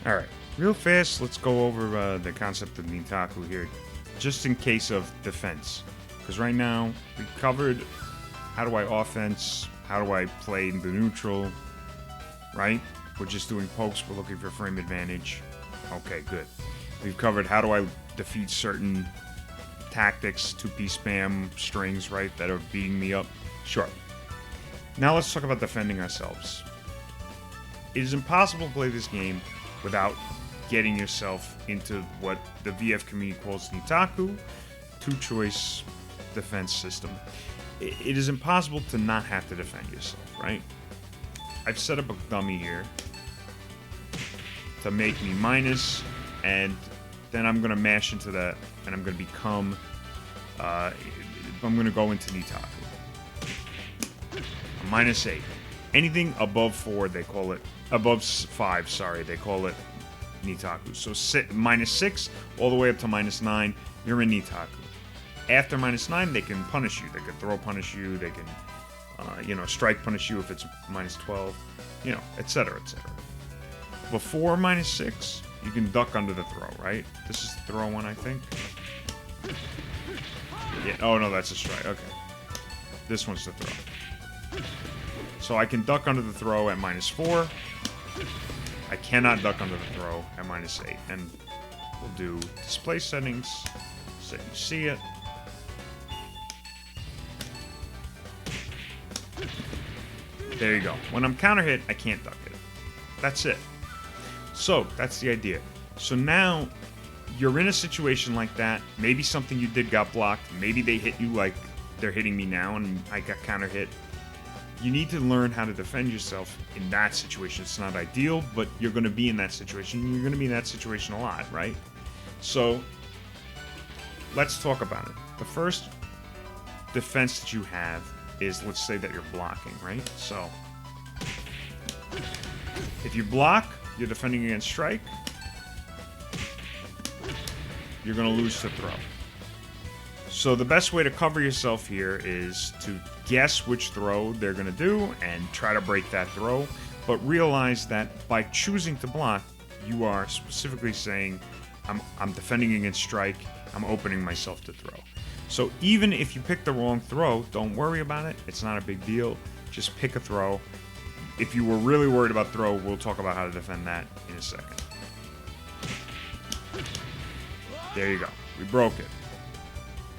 Alright, real fast, let's go over the concept of nitaku here, just in case of defense. Because right now, we covered how do I offense, how do I play in the neutral, right? We're just doing pokes, we're looking for frame advantage. Okay, good. We've covered how do I defeat certain tactics, 2P spam strings, right, that are beating me up. Sure. Now let's talk about defending ourselves. It is impossible to play this game without getting yourself into what the VF community calls nitaku, two-choice defense system. It is impossible to not have to defend yourself, right? I've set up a dummy here to make me minus, and then I'm going to mash into that, and I'm going to become, I'm going to go into nitaku. -8. Anything above 4, they call it, above 5, sorry, they call it nitaku. So -6 all the way up to -9, you're in nitaku. After -9, they can punish you. They can throw punish you. They can, strike punish you if it's -12, etc., etc. Before -6, you can duck under the throw, right? This is the throw one, I think. Yeah. Oh no, that's a strike. Okay. This one's the throw. So I can duck under the throw at -4. I cannot duck under the throw at -8. And we'll do display settings so you see it. There you go. When I'm counter hit, I can't duck it. That's it. So that's the idea. So now you're in a situation like that. Maybe something you did got blocked. Maybe they hit you like they're hitting me now and I got counter hit. You need to learn how to defend yourself in that situation. It's not ideal, but you're going to be in that situation. You're going to be in that situation a lot, right? So let's talk about it. The first defense that you have is, let's say that you're blocking, right? So if you block, you're defending against strike. You're going to lose to throw. So the best way to cover yourself here is to guess which throw they're going to do and try to break that throw. But realize that by choosing to block, you are specifically saying, I'm defending against strike, I'm opening myself to throw. So even if you pick the wrong throw, don't worry about it. It's not a big deal. Just pick a throw. If you were really worried about throw, we'll talk about how to defend that in a second. There you go. We broke it.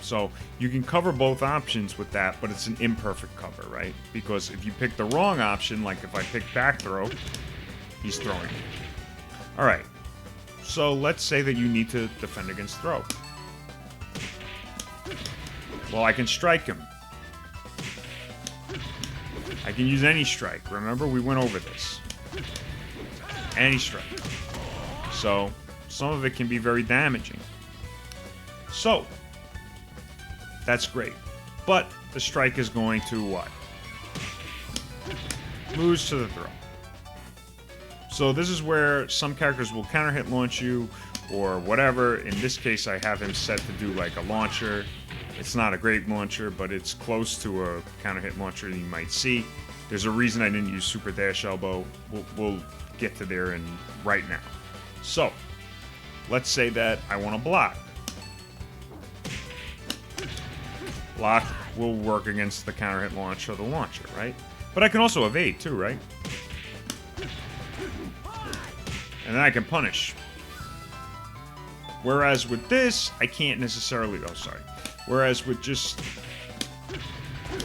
So you can cover both options with that, but it's an imperfect cover, right? Because if you pick the wrong option, like if I pick back throw, he's throwing it. All right. So let's say that you need to defend against throw. Well, I can strike him. I can use any strike. Remember, we went over this. Any strike. So some of it can be very damaging. So that's great. But the strike is going to what? Lose to the throw. So this is where some characters will counter hit launch you or whatever. In this case, I have him set to do like a launcher. It's not a great launcher, but it's close to a counter hit launcher you might see. There's a reason I didn't use super dash elbow. We'll get to there in right now. So let's say that I want to block. Block will work against the counter hit launch or the launcher, right? But I can also evade too, right? And then I can punish. Whereas with this, I can't necessarily... Oh, sorry. Whereas with just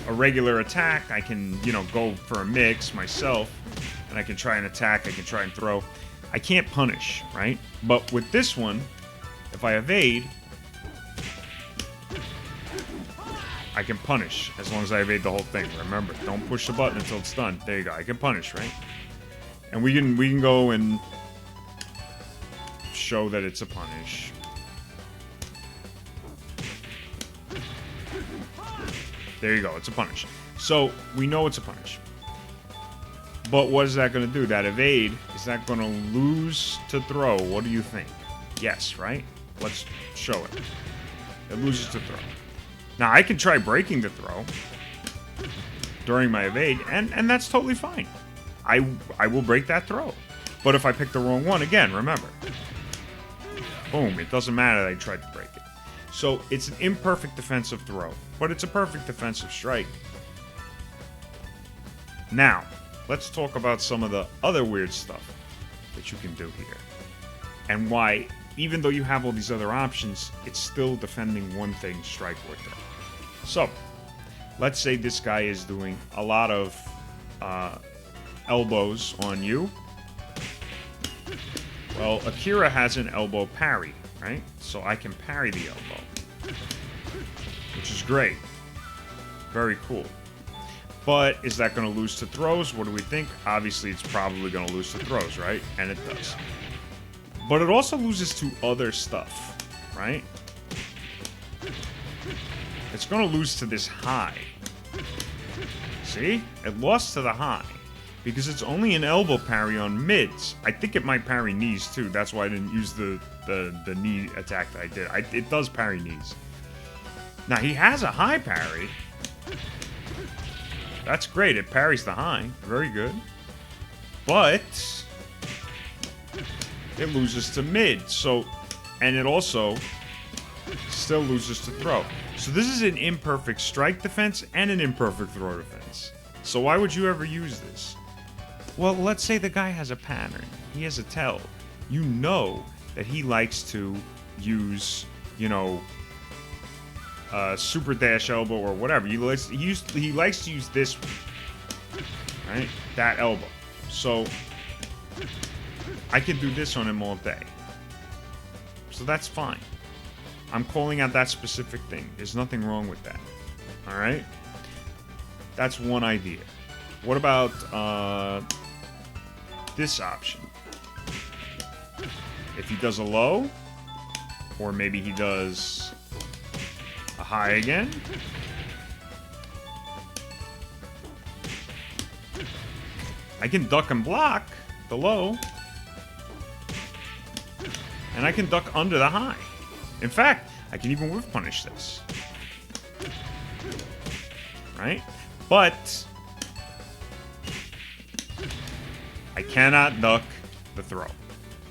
a regular attack, I can, go for a mix myself. And I can try and attack, I can try and throw. I can't punish, right? But with this one, if I evade, I can punish as long as I evade the whole thing. Remember, don't push the button until it's done. There you go. I can punish, right? And we can go and show that it's a punish. There you go. It's a punish. So we know it's a punish. But what is that going to do? That evade, is that going to lose to throw? What do you think? Yes, right? Let's show it. It loses to throw. Now, I can try breaking the throw during my evade, and that's totally fine. I will break that throw. But if I pick the wrong one, again, remember. Boom, it doesn't matter that I tried to break it. So it's an imperfect defensive throw, but it's a perfect defensive strike. Now, let's talk about some of the other weird stuff that you can do here. And why, even though you have all these other options, it's still defending one thing, strike or throw. So, let's say this guy is doing a lot of elbows on you. Well, Akira has an elbow parry, right? So I can parry the elbow, which is great. Very cool. But is that going to lose to throws? What do we think? Obviously, it's probably going to lose to throws, right? And it does. But it also loses to other stuff, right? It's going to lose to this high. See? It lost to the high. Because it's only an elbow parry on mids. I think it might parry knees, too. That's why I didn't use the knee attack that I did. It does parry knees. Now, he has a high parry. That's great. It parries the high. Very good. But it loses to mid. So, and it also still loses to throw. So this is an imperfect strike defense and an imperfect throw defense. So why would you ever use this? Well, let's say the guy has a pattern. He has a tell. You know that he likes to use, you know, super dash elbow or whatever. He likes to use this one, right? That elbow. So I can do this on him all day. So that's fine. I'm calling out that specific thing. There's nothing wrong with that. All right? That's one idea. What about this option? If he does a low, or maybe he does a high again. I can duck and block the low. And I can duck under the high. In fact, I can even whiff punish this. Right? But I cannot duck the throw.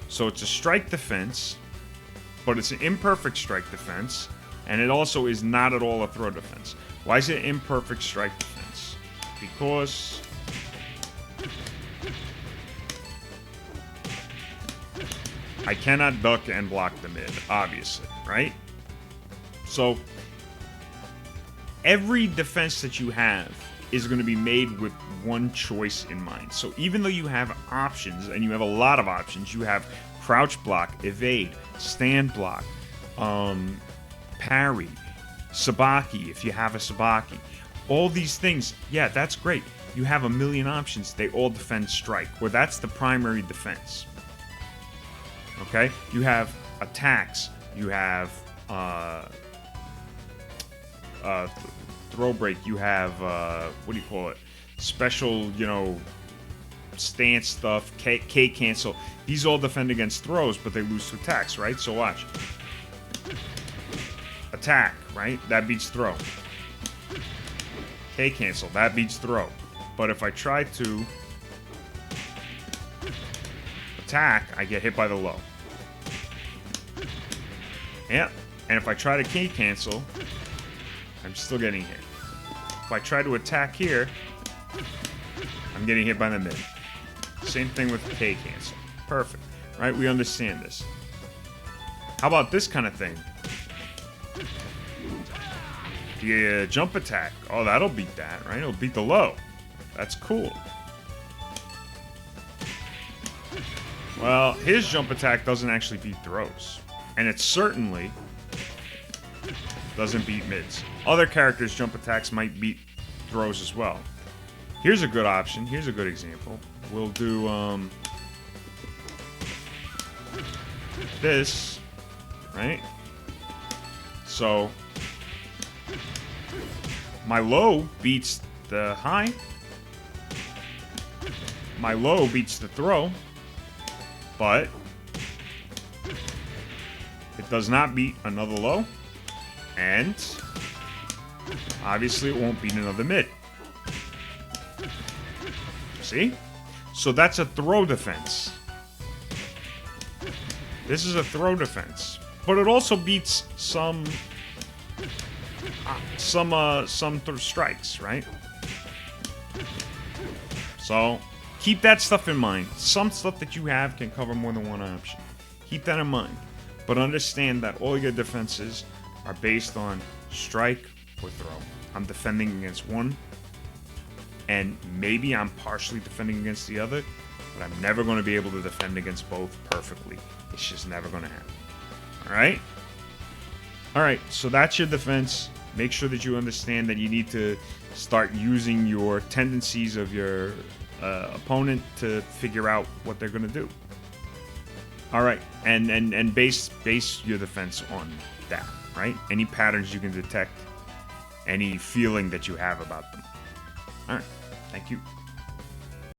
So it's a strike defense, but it's an imperfect strike defense, and it also is not at all a throw defense. Why is it imperfect strike defense? Because I cannot duck and block the mid, obviously, right? So every defense that you have is going to be made with one choice in mind. So even though you have options, and you have a lot of options, you have crouch block, evade, stand block, parry, sabaki if you have a sabaki. All these things, yeah, that's great. You have a million options. They all defend strike, or that's the primary defense. Okay? You have attacks. You have throw break. You have, what do you call it? Special, you know, stance stuff, K cancel. These all defend against throws, but they lose to attacks, right? So watch. Attack, right? That beats throw. K cancel. That beats throw. But if I try to attack, I get hit by the low. Yeah. And if I try to K cancel, I'm still getting hit. If I try to attack here, I'm getting hit by the mid. Same thing with K cancel. Perfect. Right? We understand this. How about this kind of thing? The jump attack. Oh, that'll beat that, right? It'll beat the low. That's cool. Well, his jump attack doesn't actually beat throws. And it certainly doesn't beat mids. Other characters' jump attacks might beat throws as well. Here's a good option. Here's a good example. We'll do this, right? So my low beats the high. My low beats the throw, but it does not beat another low, and obviously it won't beat another mid. See? So that's a throw defense. This is a throw defense, but it also beats some strikes, right? So keep that stuff in mind. Some stuff that you have can cover more than one option. Keep that in mind. But understand that all your defenses are based on strike or throw. I'm defending against one, and maybe I'm partially defending against the other, but I'm never going to be able to defend against both perfectly. It's just never going to happen. Alright? Alright, so that's your defense. Make sure that you understand that you need to start using your tendencies of your opponent to figure out what they're going to do. Alright, and base your defense on that, right? Any patterns you can detect, any feeling that you have about them. Alright, thank you.